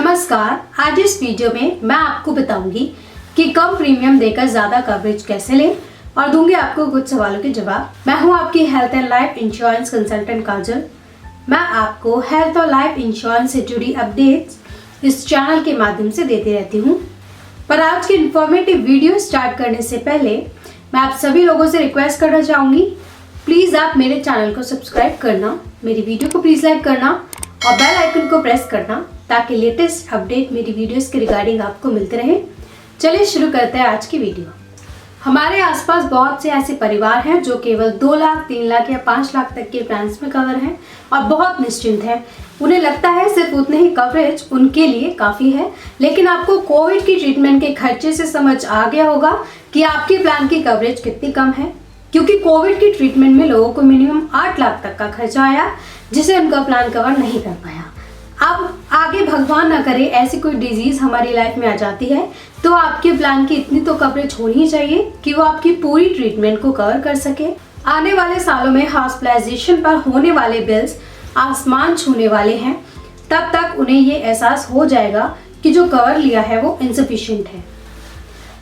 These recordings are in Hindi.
नमस्कार। आज इस वीडियो में मैं आपको बताऊंगी कि कम प्रीमियम देकर ज्यादा कवरेज कैसे लें और दूंगी आपको कुछ सवालों के जवाब। मैं हूं आपकी health and life insurance consultant Kajal. मैं आपको हेल्थ और लाइफ इंश्योरेंस से जुड़ी अपडेट्स इस चैनल के माध्यम से देती रहती हूं। पर आज की इंफॉर्मेटिव वीडियो स्टार्ट करने से पहले मैं आप सभी लोगों से रिक्वेस्ट करना चाहूंगी, प्लीज आप मेरे चैनल को सब्सक्राइब करना, मेरी वीडियो को प्लीज लाइक करना और बेल आइकन को प्रेस करना ताकि लेटेस्ट अपडेट मेरी वीडियोस के रिगार्डिंग आपको मिलते रहे। चलिए शुरू करते हैं आज की वीडियो। हमारे आसपास बहुत से ऐसे परिवार हैं जो केवल 2 लाख, 3 लाख या 5 लाख तक के प्लान्स में कवर हैं और बहुत निश्चिंत हैं। उन्हें लगता है सिर्फ उतने ही कवरेज उनके लिए काफ़ी है। लेकिन आपको कोविड की ट्रीटमेंट के खर्चे से समझ आ गया होगा कि आपके प्लान की कवरेज कितनी कम है, क्योंकि कोविड की ट्रीटमेंट में लोगों को मिनिमम 8 लाख तक का खर्चा आया जिसे उनका प्लान कवर नहीं कर पाया। अब आगे भगवान न करे ऐसी कोई डिजीज हमारी लाइफ में आ जाती है तो आपके प्लान की इतनी तो कवरेज होनी ही चाहिए कि वो आपकी पूरी ट्रीटमेंट को कवर कर सके। आने वाले सालों में हॉस्पिटलाइजेशन पर होने वाले बिल्स आसमान छूने वाले हैं। तब तक उन्हें ये एहसास हो जाएगा कि जो कवर लिया है वो इनसफिशिएंट है।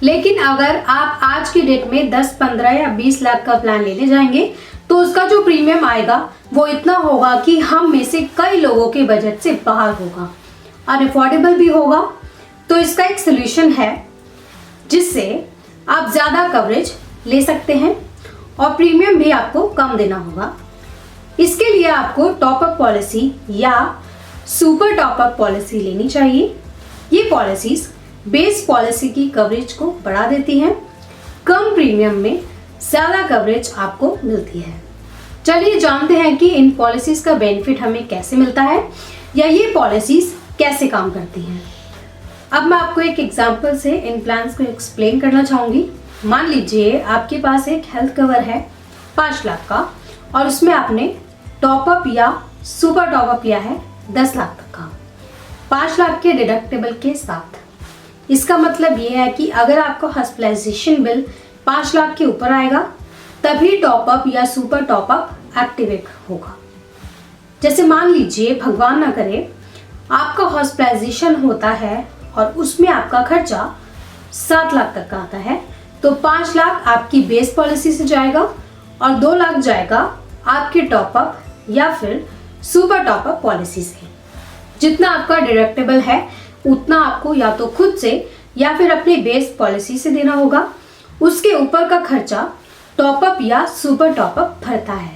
लेकिन अगर आप आज की डेट में 10, 15 या 20 लाख का प्लान लेने जाएंगे तो उसका जो प्रीमियम आएगा वो इतना होगा कि हम में से कई लोगों के बजट से बाहर होगा, अनअफोर्डेबल भी होगा। तो इसका एक सोल्यूशन है जिससे आप ज़्यादा कवरेज ले सकते हैं और प्रीमियम भी आपको कम देना होगा। इसके लिए आपको टॉपअप पॉलिसी या सुपर टॉपअप पॉलिसी लेनी चाहिए। ये पॉलिसीज बेस पॉलिसी की कवरेज को बढ़ा देती हैं, कम प्रीमियम में ज़्यादा कवरेज आपको मिलती है। चलिए जानते हैं कि इन पॉलिसीज का बेनिफिट हमें कैसे मिलता है या ये पॉलिसीज कैसे काम करती हैं। अब मैं आपको एक एग्जांपल से इन प्लान्स को एक्सप्लेन करना चाहूँगी। मान लीजिए आपके पास एक हेल्थ कवर है 5 लाख का और उसमें आपने टॉपअप या सुपर टॉपअप लिया है 10 लाख तक का, 5 लाख के डिडक्टेबल के साथ। इसका मतलब ये है कि अगर आपका हॉस्पिटलाइजेशन बिल 5 लाख के ऊपर आएगा तभी टॉपअप या सुपर टॉपअप एक्टिवेट होगा। जैसे मान लीजिए भगवान ना करे आपका हॉस्पिटलाइजेशन होता है और उसमें आपका खर्चा 7 लाख तक का आता है तो 5 लाख आपकी बेस पॉलिसी से जाएगा और 2 लाख जाएगा आपके टॉपअप या फिर सुपर टॉपअप पॉलिसी से। जितना आपका डिडक्टेबल है उतना आपको या तो खुद से या फिर अपनी बेस पॉलिसी से देना होगा। उसके ऊपर का खर्चा टॉपअप या सुपर टॉपअप भरता है।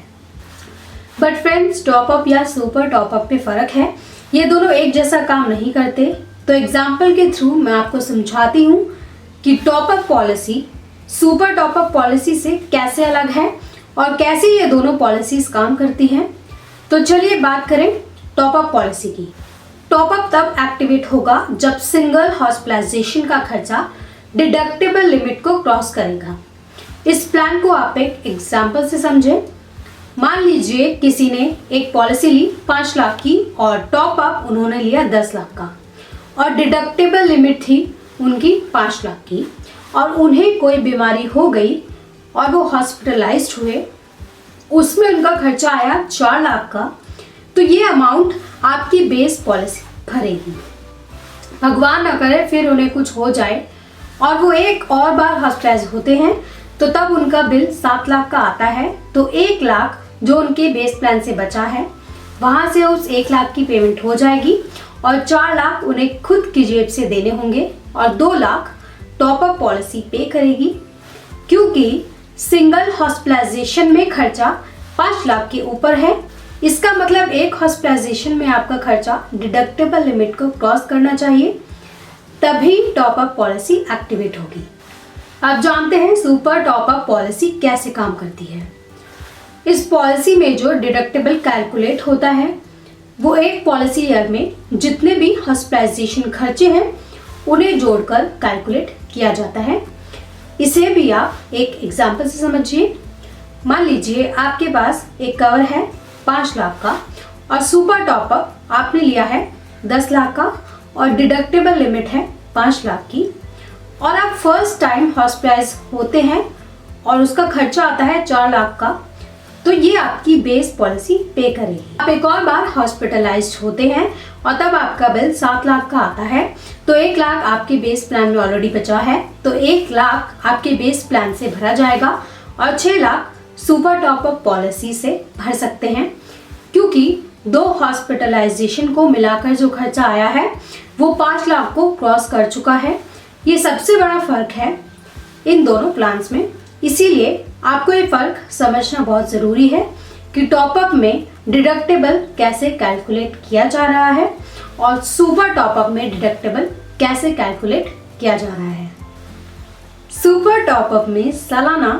बट फ्रेंड्स, टॉपअप या सुपर टॉपअप में फ़र्क है, ये दोनों एक जैसा काम नहीं करते। तो एग्जाम्पल के थ्रू मैं आपको समझाती हूँ कि top up policy super top up policy से कैसे अलग है और कैसे ये दोनों पॉलिसीज काम करती हैं। तो चलिए बात करें टॉपअप पॉलिसी की। टॉपअप तब एक्टिवेट होगा जब सिंगल हॉस्पिटलाइजेशन का खर्चा डिडक्टेबल लिमिट को क्रॉस करेगा। इस प्लान को आप एक एग्जाम्पल से समझें। मान लीजिए किसी ने एक पॉलिसी ली 5 लाख की और टॉपअप उन्होंने लिया 10 लाख का और डिडक्टेबल लिमिट थी उनकी 5 लाख की और उन्हें कोई बीमारी हो गई और वो हॉस्पिटलाइज्ड हुए, उसमें उनका खर्चा आया 4 लाख का। तो ये अमाउंट आपकी बेस पॉलिसी भरेगी। भगवान न करे फिर उन्हें कुछ हो जाए और वो एक और बार हॉस्पिटलाइज होते हैं तो तब उनका बिल 7 लाख का आता है। तो 1 लाख जो उनके बेस प्लान से बचा है वहां से उस 1 लाख की पेमेंट हो जाएगी और 4 लाख उन्हें खुद की जेब से देने होंगे और 2 लाख टॉपअप पॉलिसी पे करेगी। क्योंकि सिंगल हॉस्पिटलाइजेशन में खर्चा 5 लाख के ऊपर है, इसका मतलब एक हॉस्पिटलाइजेशन में आपका खर्चा डिडक्टेबल लिमिट को क्रॉस करना चाहिए, तभी टॉपअप पॉलिसी एक्टिवेट होगी। अब जानते हैं सुपर टॉपअप पॉलिसी कैसे काम करती है। इस पॉलिसी में जो डिडक्टेबल कैलकुलेट होता है वो एक पॉलिसी ईयर में जितने भी हॉस्पिटलाइजेशन खर्चे हैं उन्हें जोड़कर कैलकुलेट किया जाता है। इसे भी आप एक एग्जाम्पल से समझिए। मान लीजिए आपके पास एक कवर है 5 लाख का और सुपर टॉपअप आपने लिया है 10 लाख का और डिडक्टेबल लिमिट है 5 लाख की और आप फर्स्ट टाइम हॉस्पिटलाइज होते हैं और उसका खर्चा आता है 4 लाख का। तो ये आपकी बेस पॉलिसी पे करेगी। आप एक और बार हॉस्पिटलाइज्ड होते हैं और तब आपका बिल 7 लाख का आता है, तो 1 लाख आपके बेस प्लान में ऑलरेडी बचा है, तो 1 लाख आपके बेस प्लान से भरा जाएगा और 6 लाख सुपर टॉपअप पॉलिसी से भर सकते हैं, क्योंकि 2 हॉस्पिटलाइजेशन को मिलाकर जो खर्चा आया है वो 5 लाख को क्रॉस कर चुका है। ये सबसे बड़ा फर्क है इन दोनों प्लान्स में, इसीलिए आपको ये फर्क समझना बहुत ज़रूरी है कि टॉपअप में डिडक्टेबल कैसे कैलकुलेट किया जा रहा है और सुपर टॉपअप में डिडक्टेबल कैसे कैलकुलेट किया जा रहा है। सुपर टॉपअप में सालाना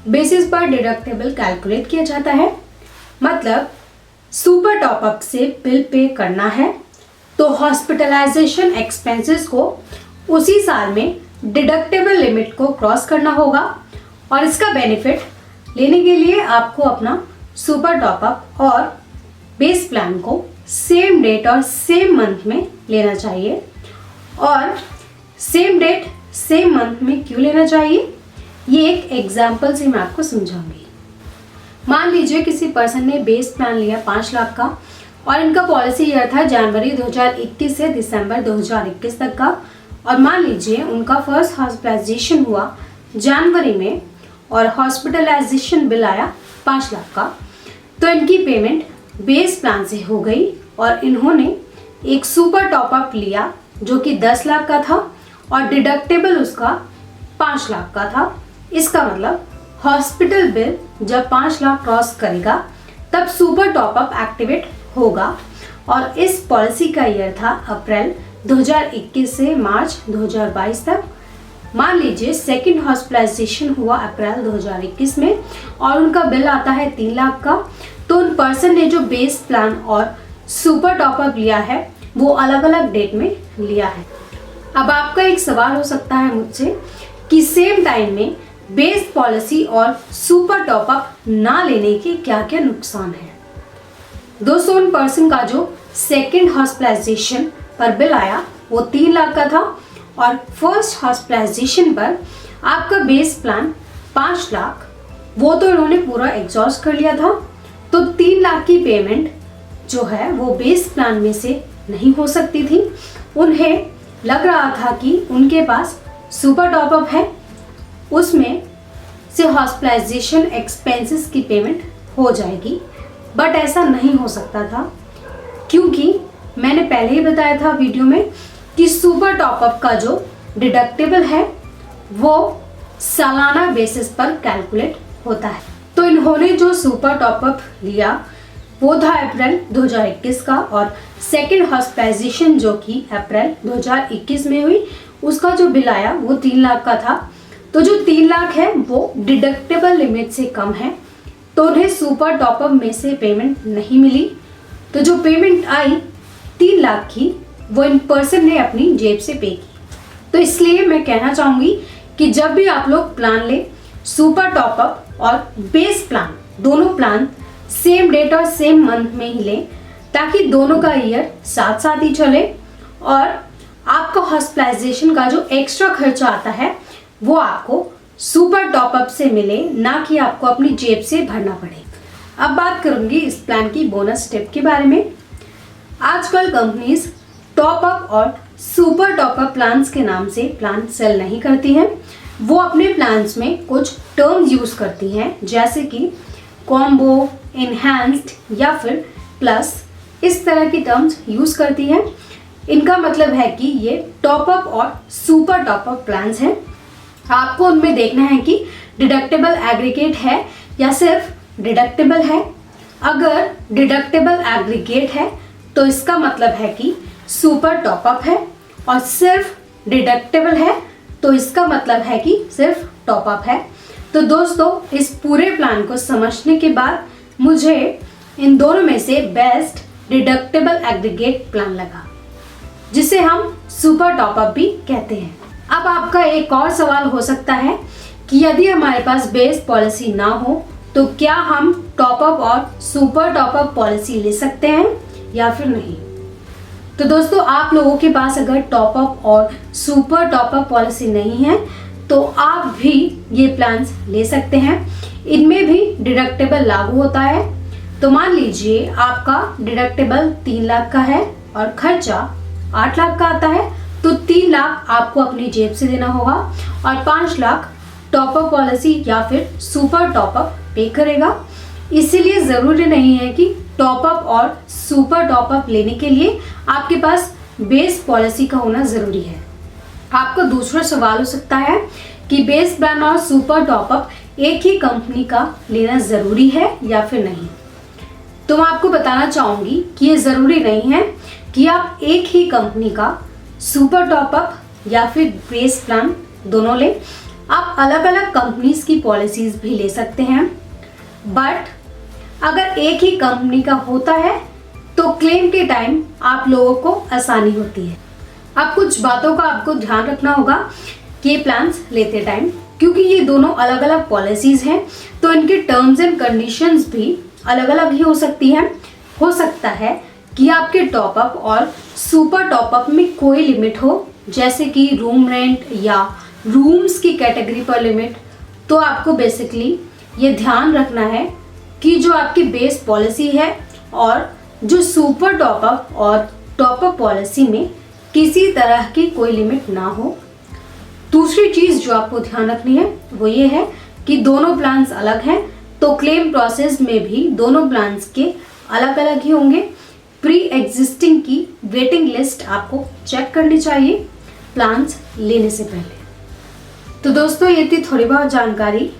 बेसिस पर डिडक्टेबल कैलकुलेट किया जाता है, मतलब सुपर टॉपअप से बिल पे करना है तो हॉस्पिटलाइजेशन एक्सपेंसेस को उसी साल में डिडक्टेबल लिमिट को क्रॉस करना होगा और इसका बेनिफिट लेने के लिए आपको अपना सुपर टॉपअप और बेस प्लान को सेम डेट और सेम मंथ में लेना चाहिए। और सेम डेट सेम मंथ में क्यों लेना चाहिए, ये एक एग्जाम्पल से मैं आपको समझाऊंगी। मान लीजिए किसी पर्सन ने बेस प्लान लिया 5 लाख का और इनका पॉलिसी ईयर था जनवरी 2021 से दिसंबर 2021 तक का, और मान लीजिए उनका फर्स्ट हॉस्पिटलाइजेशन हुआ जनवरी में और हॉस्पिटलाइजेशन बिल आया 5 लाख का, तो इनकी पेमेंट बेस प्लान से हो गई और इन्होंने एक सुपर टॉपअप लिया जो कि 10 लाख का था और डिडक्टेबल उसका 5 लाख का था। इसका मतलब हॉस्पिटल बिल जब 5 लाख क्रॉस करेगा तब सुपर टॉपअप एक्टिवेट होगा और इस पॉलिसी का ईयर था अप्रैल 2021 से मार्च 2022 तक। मान लीजिए सेकंड हॉस्पिटलाइजेशन हुआ अप्रैल 2021 में और उनका बिल आता है 3 लाख का, तो उन पर्सन ने जो बेस प्लान और सुपर टॉपअप लिया है वो अलग अलग डेट में लिया है। अब आपका एक सवाल हो सकता है मुझसे कि सेम टाइम में बेस पॉलिसी और सुपर टॉपअप ना लेने के क्या क्या नुकसान है। दोस्तों, उन पर्सन का जो सेकंड हॉस्पिटलाइजेशन पर बिल आया वो 3 लाख का था और फर्स्ट हॉस्पिटलाइजेशन पर आपका बेस प्लान 5 लाख, वो तो इन्होंने पूरा एग्जॉस्ट कर लिया था, तो 3 लाख की पेमेंट जो है वो बेस प्लान में से नहीं हो सकती थी। उन्हें लग रहा था कि उनके पास सुपर टॉपअप है, उसमें से हॉस्पिटलाइजेशन एक्सपेंसेस की पेमेंट हो जाएगी, बट ऐसा नहीं हो सकता था क्योंकि मैंने पहले ही बताया था वीडियो में कि सुपर टॉपअप का जो डिडक्टेबल है वो सालाना बेसिस पर कैलकुलेट होता है। तो इन्होंने जो सुपर टॉपअप लिया वो था अप्रैल 2021 का और सेकंड हॉस्पिटलाइजेशन जो कि अप्रैल 2021 में हुई उसका जो बिल आया वो 3 लाख का था। तो जो 3 लाख है वो डिडक्टेबल लिमिट से कम है, तो उन्हें सुपर टॉपअप में से पेमेंट नहीं मिली। तो जो पेमेंट आई 3 लाख की वो इन पर्सन ने अपनी जेब से पे की। तो इसलिए मैं कहना चाहूँगी कि जब भी आप लोग प्लान लें, सुपर टॉपअप और बेस प्लान दोनों प्लान सेम डेट और सेम मंथ में ही लें, ताकि दोनों का ईयर साथ साथ ही चले और आपका हॉस्पिटलाइजेशन का जो एक्स्ट्रा खर्चा आता है वो आपको सुपर टॉपअप से मिले, ना कि आपको अपनी जेब से भरना पड़े। अब बात करूंगी इस प्लान की बोनस टिप के बारे में। आजकल कंपनीज टॉपअप और सुपर टॉपअप प्लान्स के नाम से प्लान सेल नहीं करती हैं। वो अपने प्लान्स में कुछ टर्म्स यूज करती हैं, जैसे कि कॉम्बो, इनहैंस्ड या फिर प्लस, इस तरह की टर्म्स यूज करती हैं। इनका मतलब है कि ये टॉपअप और सुपर टॉपअप प्लान्स हैं। आपको उनमें देखना है कि डिडक्टेबल एग्रीगेट है या सिर्फ डिडक्टेबल है। अगर डिडक्टेबल एग्रीगेट है तो इसका मतलब है कि सुपर टॉपअप है, और सिर्फ डिडक्टेबल है तो इसका मतलब है कि सिर्फ टॉपअप है। तो दोस्तों, इस पूरे प्लान को समझने के बाद मुझे इन दोनों में से बेस्ट डिडक्टेबल एग्रीगेट प्लान लगा, जिसे हम सुपर टॉपअप भी कहते हैं। अब आपका एक और सवाल हो सकता है कि यदि हमारे पास बेस पॉलिसी ना हो तो क्या हम टॉपअप और सुपर टॉपअप पॉलिसी ले सकते हैं या फिर नहीं। तो दोस्तों, आप लोगों के पास अगर टॉपअप और सुपर टॉपअप पॉलिसी नहीं है तो आप भी ये प्लान्स ले सकते हैं। इनमें भी डिडक्टेबल लागू होता है। तो मान लीजिए आपका डिडक्टेबल 3 लाख का है और खर्चा 8 लाख का आता है, तो 3 लाख आपको अपनी जेब से देना होगा और 5 लाख टॉपअप पॉलिसी या फिर सुपर टॉपअप पे करेगा। इसीलिए ज़रूरी नहीं है कि टॉपअप और सुपर टॉपअप लेने के लिए आपके पास बेस पॉलिसी का होना ज़रूरी है। आपको दूसरा सवाल हो सकता है कि बेस प्लान और सुपर टॉपअप एक ही कंपनी का लेना ज़रूरी है या फिर नहीं। तो मैं आपको बताना चाहूँगी कि ये ज़रूरी नहीं है कि आप एक ही कंपनी का सुपर टॉपअप या फिर बेस प्लान दोनों लें। आप अलग अलग कंपनीज की पॉलिसीज़ भी ले सकते हैं, बट अगर एक ही कंपनी का होता है तो क्लेम के टाइम आप लोगों को आसानी होती है। अब कुछ बातों का आपको ध्यान रखना होगा कि ये प्लान्स लेते टाइम, क्योंकि ये दोनों अलग अलग पॉलिसीज़ हैं तो इनके टर्म्स एंड कंडीशंस भी अलग अलग ही हो सकती हैं। हो सकता है कि आपके टॉपअप और सुपर टॉपअप में कोई लिमिट हो, जैसे कि रूम रेंट या रूम्स की कैटेगरी पर लिमिट। तो आपको बेसिकली ये ध्यान रखना है कि जो आपकी बेस पॉलिसी है और जो सुपर टॉपअप और टॉपअप पॉलिसी में किसी तरह की कोई लिमिट ना हो। दूसरी चीज़ जो आपको ध्यान रखनी है वो ये है कि दोनों प्लान्स अलग हैं, तो क्लेम प्रोसेस में भी दोनों प्लान्स के अलग अलग ही होंगे। प्री एग्जिस्टिंग की वेटिंग लिस्ट आपको चेक करनी चाहिए प्लान्स लेने से पहले। तो दोस्तों, ये थी थोड़ी बहुत जानकारी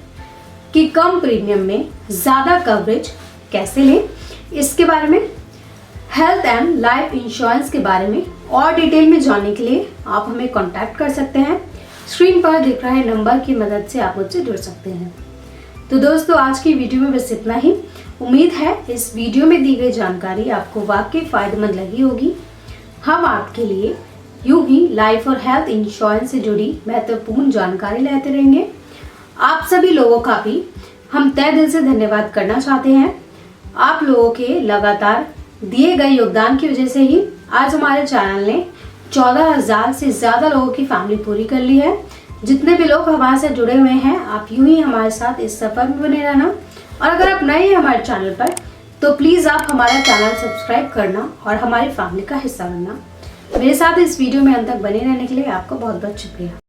कि कम प्रीमियम में ज़्यादा कवरेज कैसे लें। इसके बारे में, हेल्थ एंड लाइफ इंश्योरेंस के बारे में और डिटेल में जानने के लिए आप हमें कांटेक्ट कर सकते हैं। स्क्रीन पर दिख रहे नंबर की मदद से आप मुझसे जुड़ सकते हैं। तो दोस्तों, आज की वीडियो में बस इतना ही। उम्मीद है इस वीडियो में दी गई जानकारी आपको वाकई फ़ायदेमंद लगी होगी। हम आपके लिए यूं ही लाइफ और हेल्थ इंश्योरेंस से जुड़ी महत्वपूर्ण जानकारी लाते रहेंगे। आप सभी लोगों का भी हम तहे दिल से धन्यवाद करना चाहते हैं। आप लोगों के लगातार दिए गए योगदान की वजह से ही आज हमारे चैनल ने 14,000 से ज़्यादा लोगों की फैमिली पूरी कर ली है। जितने भी लोग हमारे साथ जुड़े हुए हैं, आप यूं ही हमारे साथ इस सफ़र में बने रहना। और अगर आप नए हैं हमारे चैनल पर, तो प्लीज़ आप हमारा चैनल सब्सक्राइब करना और हमारी फैमिली का हिस्सा बनना। मेरे साथ इस वीडियो में अंत तक बने रहने के लिए आपका बहुत बहुत शुक्रिया।